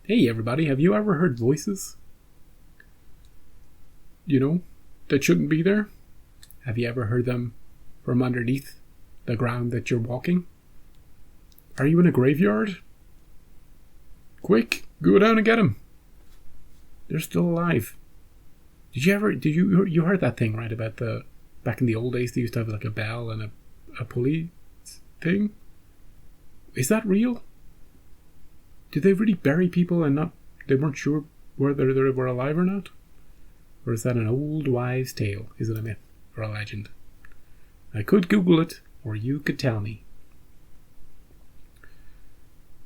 Hey everybody, have you ever heard voices? You know, that shouldn't be there? Have you ever heard them from underneath the ground that you're walking? Are you in a graveyard? Quick, go down and get them. They're still alive. You heard that thing, right, about back in the old days they used to have like a bell and a pulley thing? Is that real? Did they really bury people and they weren't sure whether they were alive or not? Or is that an old wives' tale? Is it a myth or a legend? I could Google it, or you could tell me.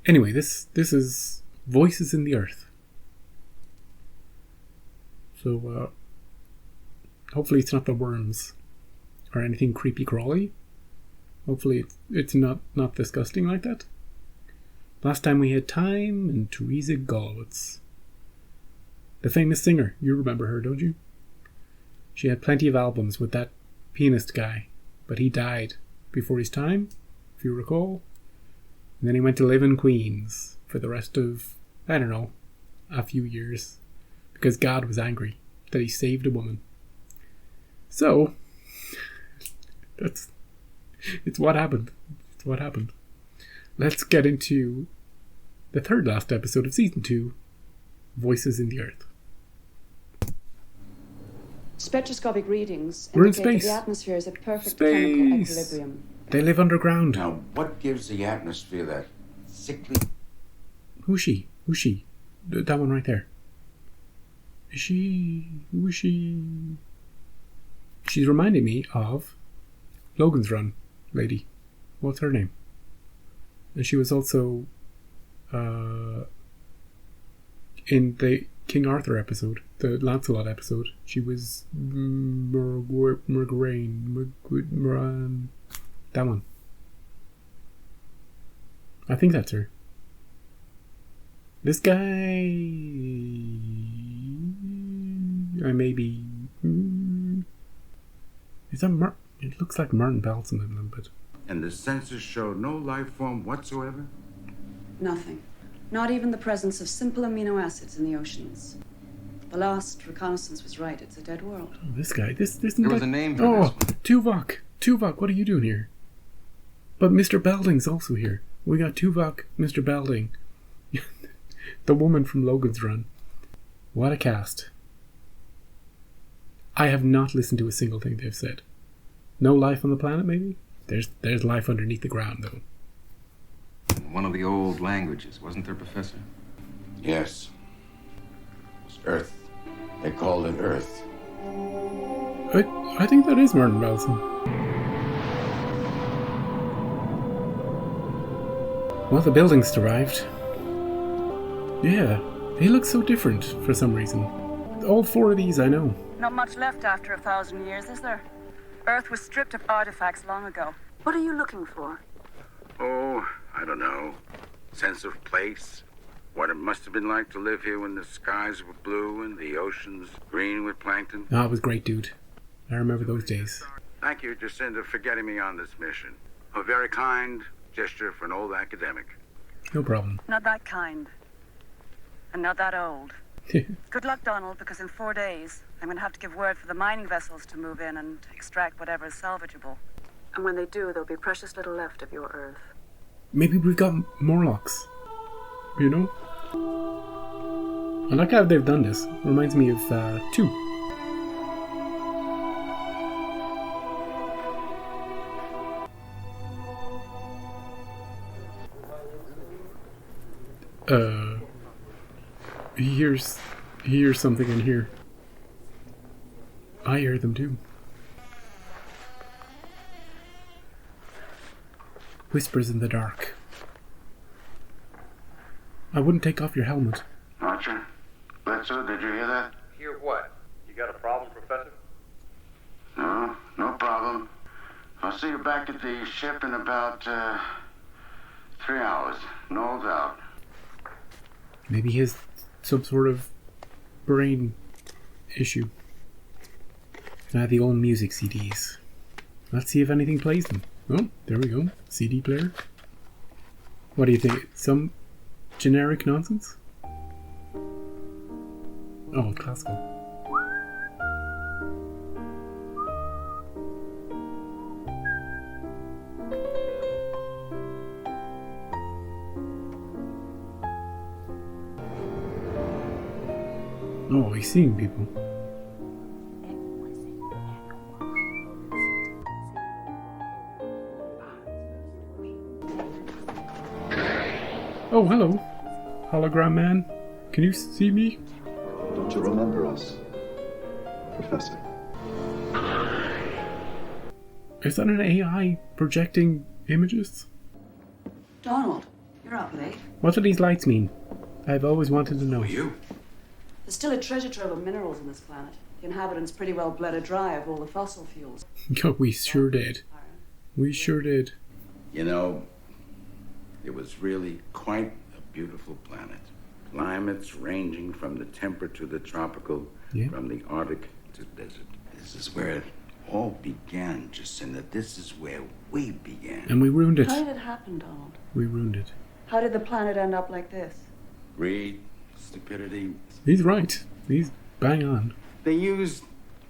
Anyway, this is Voices in the Earth. So, hopefully it's not the worms or anything creepy crawly. Hopefully it's not disgusting like that. Last time we had Time and Teresa Gallowitz. The famous singer. You remember her, don't you? She had plenty of albums with that pianist guy, but he died before his time, if you recall. And then he went to live in Queens for the rest of, I don't know, a few years. Because God was angry that he saved a woman. So, it's what happened. It's what happened. Let's get into the third last episode of Season 2, Voices in the Earth. Spectroscopic readings We're in indicate space. that the atmosphere is at perfect chemical equilibrium. They live underground. Now, what gives the atmosphere that sickly... Who's she? Who's she? That one right there. Is she... Who is she? She's reminding me of Logan's Run lady. What's her name? And she was also in the King Arthur episode, the Lancelot episode. She was Margraine. That one. I think that's her. This guy... I maybe... Is that It looks like Martin Balsam a little bit. And the sensors show no life form whatsoever? Nothing. Not even the presence of simple amino acids in the oceans. The last reconnaissance was right. It's a dead world. Oh, this guy. This isn't There was like... a name for Oh, this. Tuvok. Tuvok, what are you doing here? But Mr. Belding's also here. We got Tuvok, Mr. Belding. The woman from Logan's Run. What a cast. I have not listened to a single thing they've said. No life on the planet, maybe? There's life underneath the ground, though. One of the old languages, wasn't there, Professor? Yes. It's Earth. They called it Earth. I think that is Martin Balsam. Well, the building's arrived. Yeah, he looks so different for some reason. All four of these I know. Not much left after 1,000 years, is there? Earth was stripped of artifacts long ago. What are you looking for? Oh, I don't know. Sense of place. What it must have been like to live here when the skies were blue and the oceans green with plankton. Ah, it was great, dude. I remember those days. Thank you, Jacinda, for getting me on this mission. A very kind gesture for an old academic. No problem. Not that kind. And not that old. Good luck, Donald, because in 4 days, I'm going to have to give word for the mining vessels to move in and extract whatever is salvageable. And when they do, there'll be precious little left of your Earth. Maybe we've got Morlocks. You know? I like how they've done this. Reminds me of 2. He hears something in here. I hear them too. Whispers in the dark. I wouldn't take off your helmet. Archer? Bledsoe, did you hear that? Hear what? You got a problem, Professor? No, no problem. I'll see you back at the ship in about 3 hours. No doubt. Maybe he has some sort of brain issue. And I have the old music CDs. Let's see if anything plays them. Oh, there we go. CD player. What do you think? Some generic nonsense? Oh, classical. Oh, he's seeing people. Oh, hello. Hologram man. Can you see me? Don't you remember us, Professor? Is that an AI projecting images? Donald, you're up late. What do these lights mean? I've always wanted to know. Who are you? There's still a treasure trove of minerals on this planet. The inhabitants pretty well bled it dry of all the fossil fuels. We sure did. We sure did. You know, it was really quite a beautiful planet. Climates ranging from the temperate to the tropical, Yeah. from the Arctic to desert. This is where it all began, Jacinda. This is where we began. And we ruined it. How did it happen, Donald? We ruined it. How did the planet end up like this? Greed, stupidity. He's right. He's bang on. They used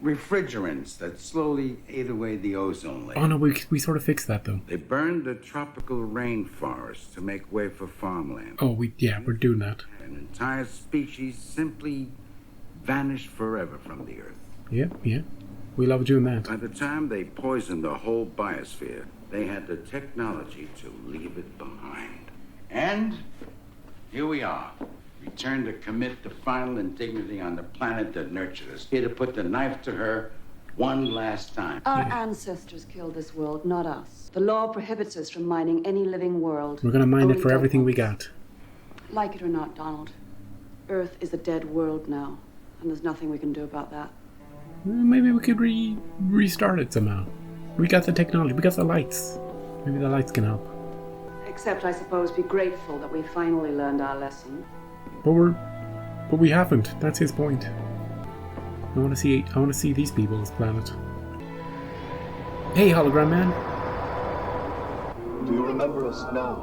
refrigerants that slowly ate away the ozone layer. Oh no, we sort of fixed that though. They burned the tropical rainforests to make way for farmland. Oh, we're doing that. An entire species simply vanished forever from the earth. Yeah. We love doing that. By the time they poisoned the whole biosphere, they had the technology to leave it behind. And here we are, returned to commit the final indignity on the planet that nurtured us. Here to put the knife to her one last time. Our ancestors killed this world, not us. The law prohibits us from mining any living world. We're gonna mine Only it for dead everything we ones. got. Like it or not, Donald, Earth is a dead world now, and there's nothing we can do about that. Maybe we could restart it somehow. We got the technology. We got the lights. Maybe the lights can help. Except, I suppose, be grateful that we finally learned our lesson. But we haven't. That's his point. I want to see these people's planet. Hey, hologram man. Do you remember us now,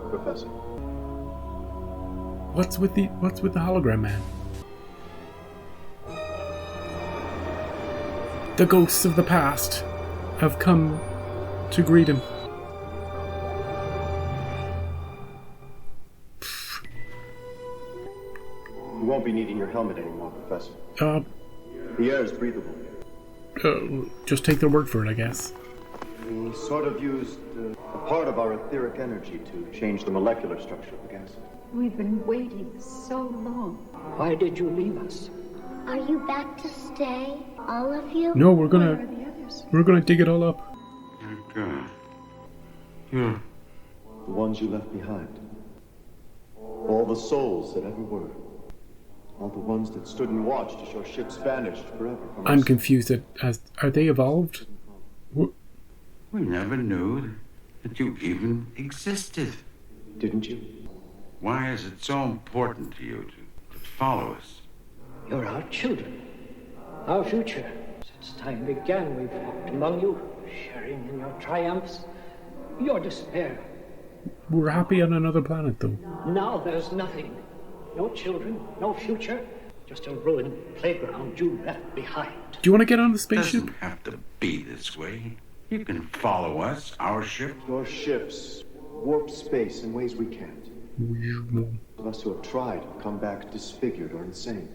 Professor? What's with the hologram man? The ghosts of the past have come to greet him. You won't be needing your helmet anymore, Professor. Uh, The air is breathable. just take their word for it, I guess. We sort of used a part of our etheric energy to change the molecular structure of the gas. We've been waiting so long. Why did you leave us? Are you back to stay, all of you? No, we're Where are gonna the others? dig it all up. God. Yeah. The ones you left behind. All the souls that ever were. All the ones that stood and watched as your ships vanished forever from I'm us. confused as are they evolved? We never knew that you even existed. Didn't you? Why is it so important to you to follow us? You're our children, our future. Since time began, we've walked among you, sharing in your triumphs, your despair. We're happy on another planet, though. Now there's nothing. No children, no future, just a ruined playground you left behind. Do you want to get on the It spaceship? doesn't have to be this way. You can follow us, our ship. Your ships warp space in ways we can't. Of us who have tried have come back disfigured or insane.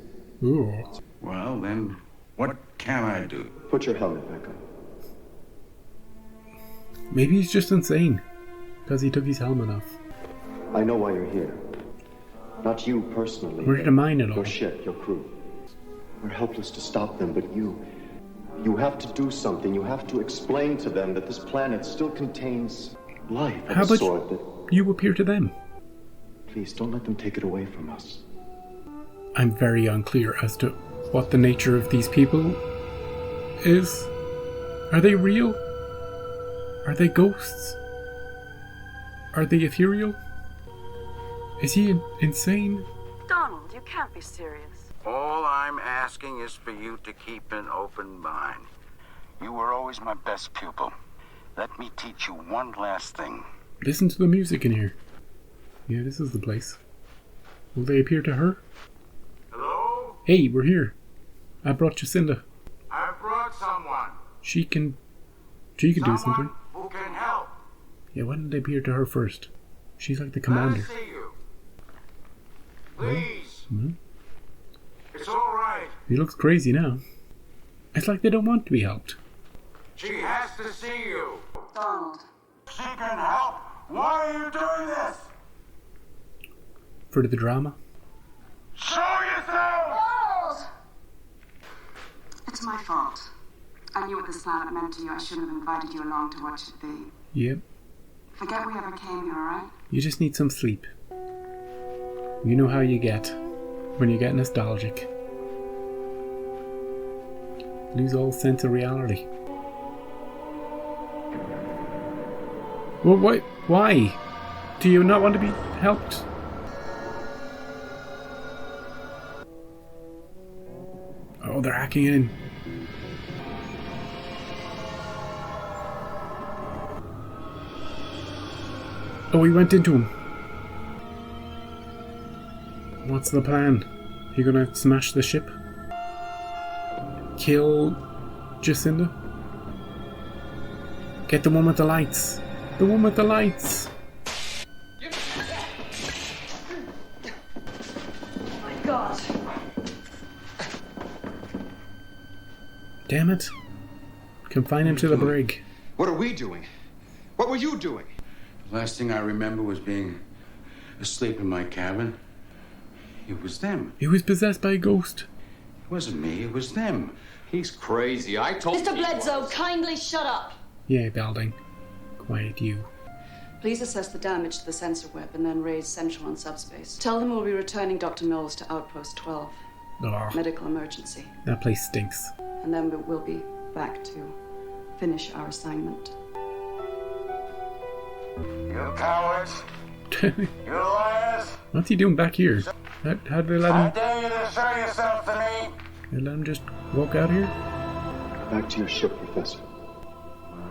Ooh. Well, then, what can I do? Put your helmet back on. Maybe he's just insane because he took his helmet off. I know why you're here. Not you personally. We're here to mine it all. Your ship, your crew. We're helpless to stop them, but you have to do something. You have to explain to them that this planet still contains life of How a about sort that... you appear to them? Please, don't let them take it away from us. I'm very unclear as to what the nature of these people is. Are they real? Are they ghosts? Are they ethereal? Is he insane? Donald, you can't be serious. All I'm asking is for you to keep an open mind. You were always my best pupil. Let me teach you one last thing. Listen to the music in here. Yeah, this is the place. Will they appear to her? Hello? Hey, we're here. I brought Jacinda. I brought someone. She can do something. Who can help. Yeah, why didn't they appear to her first? She's like the commander. Let us see you. Please. Mm-hmm. It's all right. He looks crazy now. It's like they don't want to be helped. She has to see you. Donald. She can help. Why are you doing this? For the drama. Show yourself! Donald! It's my fault. I knew what this planet meant to you. I shouldn't have invited you along to watch it be. Yep. Forget we ever came here, alright? You just need some sleep. You know how you get when you get nostalgic. Lose all sense of reality. Well, why? Do you not want to be helped? Oh, they're hacking in. Oh, we went into him. What's the plan? You gonna smash the ship? Kill Jacinda? Get the one with the lights. The one with the lights. My God. Damn it. Confine him to the brig. What are we doing? What were you doing? The last thing I remember was being asleep in my cabin. It was them. He was possessed by a ghost. It wasn't me, it was them. He's crazy. I told Mr. Bledsoe, kindly shut up. Yeah, Belding. Quiet you. Please assess the damage to the sensor web and then raise Central on subspace. Tell them we'll be returning Dr. Knowles to Outpost 12. Oh, Medical emergency. that place stinks. And then we'll be back to finish our assignment. You cowards! You liars! What's he doing back here? How did they let I him? dare you to show yourself to me! They let him just walk out here? Back to your ship, Professor.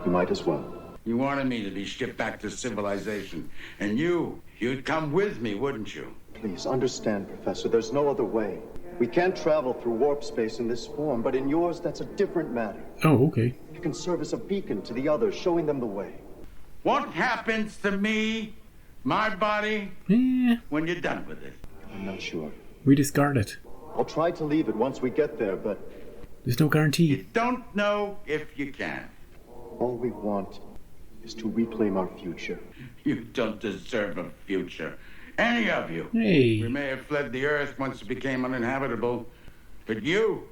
You might as well. You wanted me to be shipped back to civilization. And you'd come with me, wouldn't you? Please understand, Professor, there's no other way. We can't travel through warp space in this form, but in yours, that's a different matter. Oh, okay. You can serve as a beacon to the others, showing them the way. What happens to me, my body, when you're done with it? I'm not sure. We discard it. I'll try to leave it once we get there, but There's no guarantee. You don't know if you can. all we want is to reclaim our future. You don't deserve a future. Any of you. Hey. We may have fled the Earth once it became uninhabitable, but you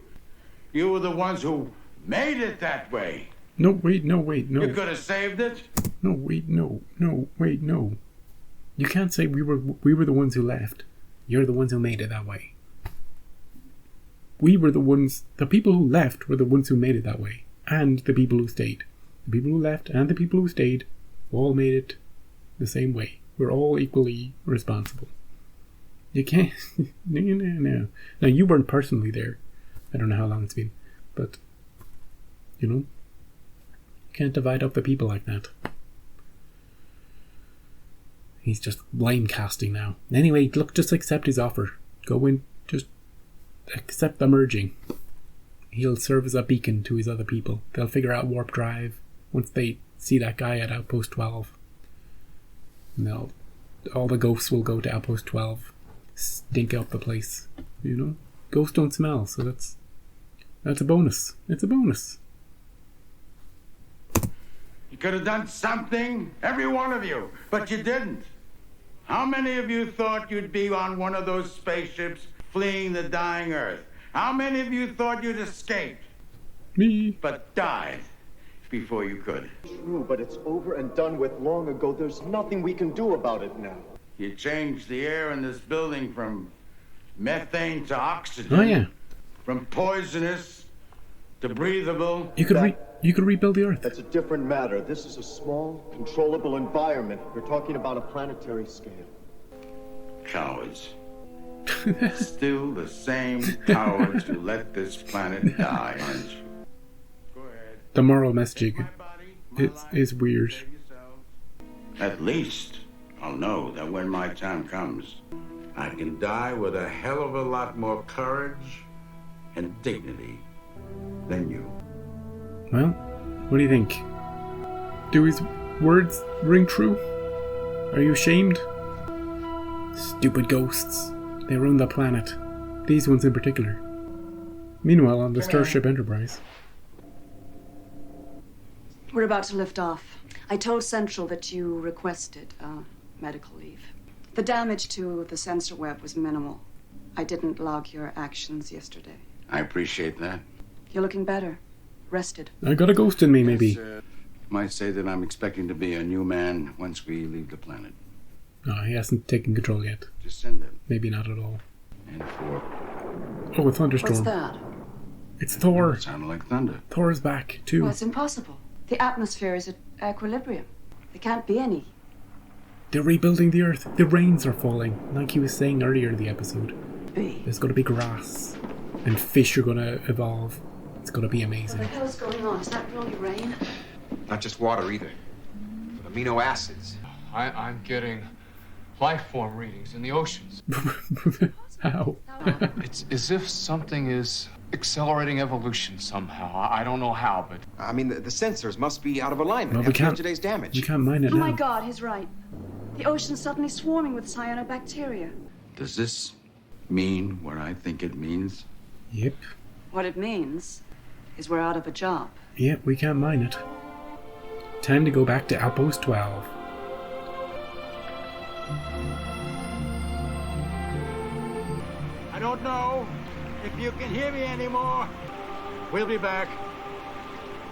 were the ones who made it that way. No, wait, no. You could have saved it. No, wait, no. You can't say we were the ones who left. You're the ones who made it that way. We were the people who left were the ones who made it that way. And the people who stayed. The people who left and the people who stayed all made it the same way. We're all equally responsible. You can't... No. Now, you weren't personally there. I don't know how long it's been. But, you can't divide up the people like that. He's just blame casting now. Anyway, look, just accept his offer. Go in, just accept the merging. He'll serve as a beacon to his other people. They'll figure out warp drive once they see that guy at Outpost 12. And all the ghosts will go to Outpost 12. Stink up the place. Ghosts don't smell, so that's a bonus. It's a bonus. You could have done something, every one of you, but you didn't. How many of you thought you'd be on one of those spaceships fleeing the dying Earth? How many of you thought you'd escaped? Me. But died before you could. True, but it's over and done with long ago. There's nothing we can do about it now. You changed the air in this building from methane to oxygen. Oh, yeah. From poisonous to breathable. You could rebuild the Earth. That's a different matter. This is a small, controllable environment. We're talking about a planetary scale. Cowards. Still the same cowards who let this planet die, aren't you? Go ahead. The moral messaging is weird. At least I'll know that when my time comes, I can die with a hell of a lot more courage and dignity than you. Well, what do you think? Do his words ring true? Are you ashamed? Stupid ghosts. They ruined the planet. These ones in particular. Meanwhile, on the Starship Enterprise. We're about to lift off. I told Central that you requested medical leave. The damage to the sensor web was minimal. I didn't log your actions yesterday. I appreciate that. You're looking better. Rested. I got a ghost in me, maybe. Yes, might say that I'm expecting to be a new man once we leave the planet. No, he hasn't taken control yet. Descendant. Maybe not at all. And for... Oh, a thunderstorm. What's that? It's Thor. It sounded like thunder. Thor is back, too. Well, it's impossible. The atmosphere is at equilibrium. There can't be any. They're rebuilding the Earth. The rains are falling, like he was saying earlier in the episode. There's going to be grass. And fish are going to evolve. It's going to be amazing. What the hell's going on? Is that really rain? Not just water either, but amino acids. I'm getting life form readings in the oceans. How? It's as if something is accelerating evolution somehow. I don't know how, but... I mean, the sensors must be out of alignment Well, after yesterday's damage. We can't mine it Oh now. my God, he's right. The ocean's suddenly swarming with cyanobacteria. Does this mean what I think it means? Yep. What it means is we're out of a job. Yep, we can't mine it. Time to go back to Outpost 12. I don't know if you can hear me anymore. We'll be back.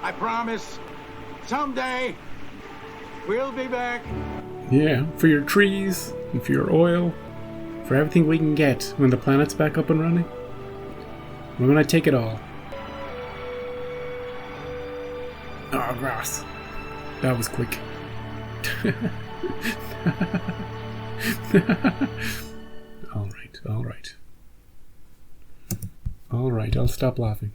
I promise. Someday, we'll be back. Yeah, for your trees, and for your oil, for everything we can get when the planet's back up and running. We're gonna take it all. Oh, grass. That was quick. Alright. Alright, I'll stop laughing.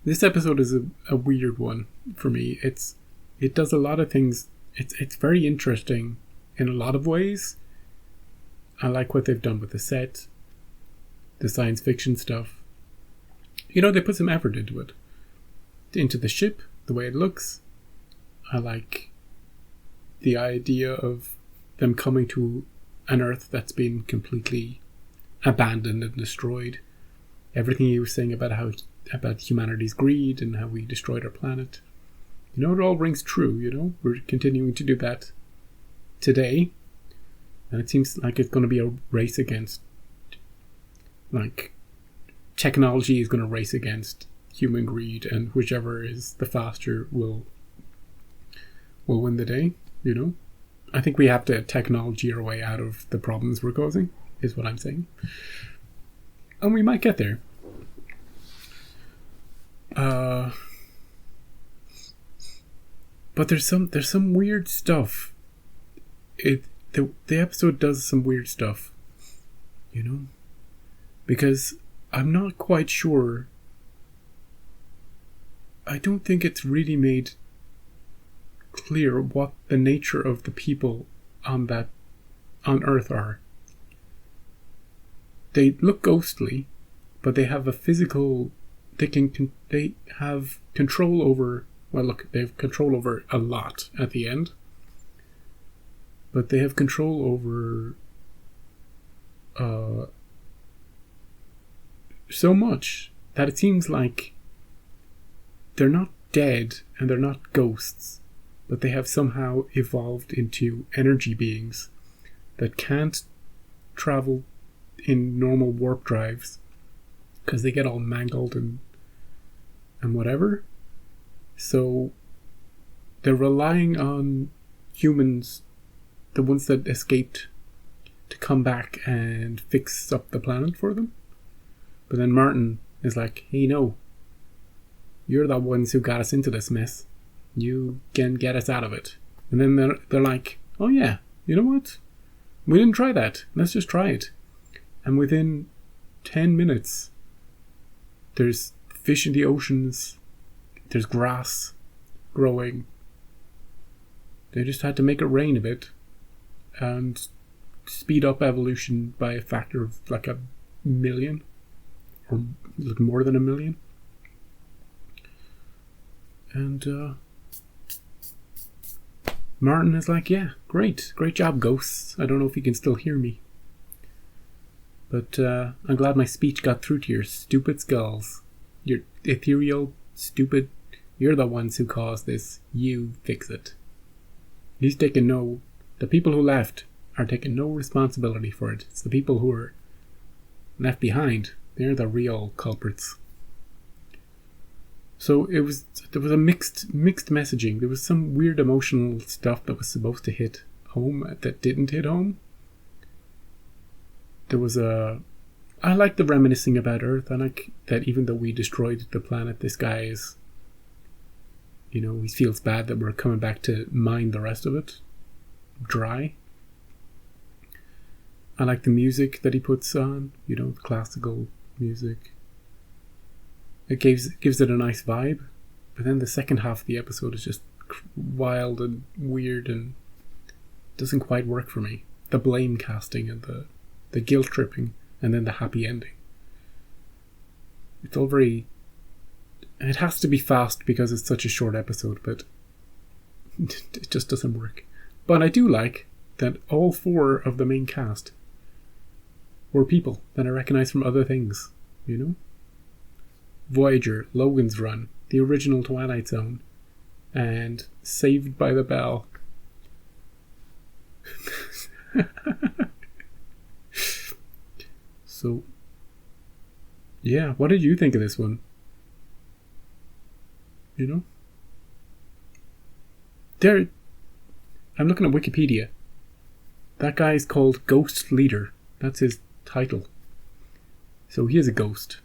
This episode is a weird one for me. It does a lot of things. It's very interesting in a lot of ways. I like what they've done with the set, the science fiction stuff. You know, they put some effort into it. Into the ship, the way it looks. I like the idea of them coming to an Earth that's been completely abandoned and destroyed. Everything you were saying about humanity's greed and how we destroyed our planet. You know, it all rings true, you know? We're continuing to do that today. And it seems like it's going to be a race against... Like, technology is going to race against human greed, and whichever is the faster will win the day, you know? I think we have to technology our way out of the problems we're causing, is what I'm saying. And we might get there. But there's some weird stuff. The episode does some weird stuff, you know? Because I'm not quite sure. I don't think it's really made clear what the nature of the people on Earth are. They look ghostly, but they have a physical. They have control over. Well, look, they have control over a lot at the end. But they have control over so much that it seems like they're not dead and they're not ghosts, but they have somehow evolved into energy beings that can't travel in normal warp drives because they get all mangled and whatever. So they're relying on humans, the ones that escaped, to come back and fix up the planet for them. But then Martin is like, hey, no, you're the ones who got us into this mess. You can get us out of it. And then they're like, oh yeah, you know what? We didn't try that. Let's just try it. And within 10 minutes, there's fish in the oceans. There's grass growing. They just had to make it rain a bit and speed up evolution by a factor of like 1 million. or more than 1 million. And Martin is like, yeah, great job, ghosts. I don't know if you can still hear me, but I'm glad my speech got through to your stupid skulls. Your ethereal, stupid, you're the ones who caused this. You fix it. He's taking the people who left are taking no responsibility for it. It's the people who are left behind. They're the real culprits. So there was a mixed messaging. There was some weird emotional stuff that was supposed to hit home that didn't hit home. There was I like the reminiscing about Earth. I like that even though we destroyed the planet, this guy is, he feels bad that we're coming back to mine the rest of it dry. I like the music that he puts on, the classical music. It gives it a nice vibe, but then the second half of the episode is just wild and weird and doesn't quite work for me. The blame casting and the guilt tripping and then the happy ending. It's all very... It has to be fast because it's such a short episode, but it just doesn't work. But I do like that all 4 of the main cast were people that I recognize from other things, Voyager, Logan's Run, the original Twilight Zone, and Saved by the Bell. So, yeah, what did you think of this one? I'm looking at Wikipedia. That guy's called Ghost Leader. That's his title. So he is a ghost.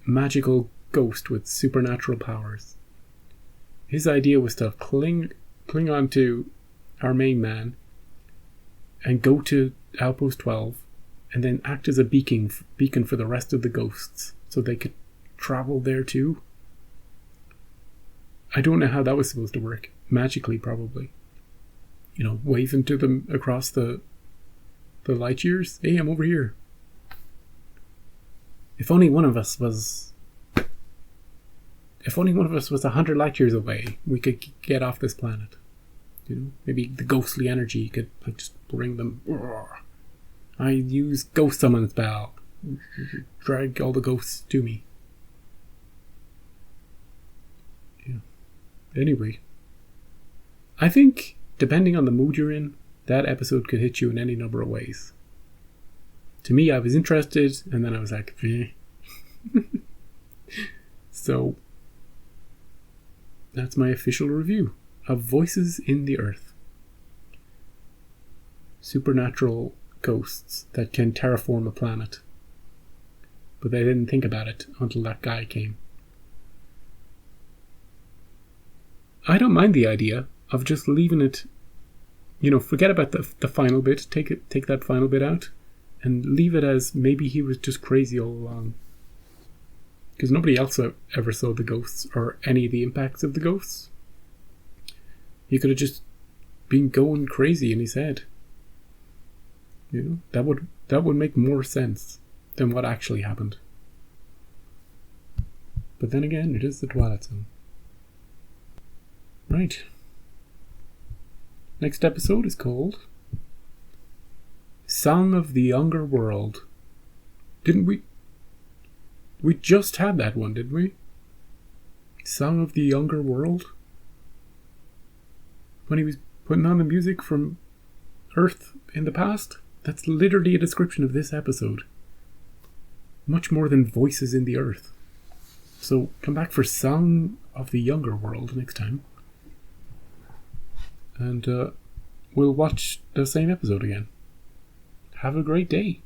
Magical ghost with supernatural powers. His idea was to cling on to our main man and go to Outpost 12 and then act as a beacon for the rest of the ghosts so they could travel there too. I don't know how that was supposed to work. Magically, probably. Waving to them across the light years. Hey, I'm over here. If only one of us was 100 light years away, we could get off this planet. Maybe the ghostly energy could just bring them. I use ghost summon spell. Drag all the ghosts to me. Yeah. Anyway, I think depending on the mood you're in, that episode could hit you in any number of ways. To me, I was interested, and then I was like, eh. So, that's my official review of Voices in the Earth. Supernatural ghosts that can terraform a planet. But they didn't think about it until that guy came. I don't mind the idea of just leaving it, forget about the final bit, take that final bit out, and leave it as maybe he was just crazy all along. Because nobody else ever saw the ghosts or any of the impacts of the ghosts. He could have just been going crazy in his head. That would make more sense than what actually happened. But then again, it is the Twilight Zone. Right. Next episode is called Song of the Younger World. Didn't we? We just had that one, didn't we? Song of the Younger World? When he was putting on the music from Earth in the past? That's literally a description of this episode. Much more than Voices in the Earth. So come back for Song of the Younger World next time. And we'll watch the same episode again. Have a great day.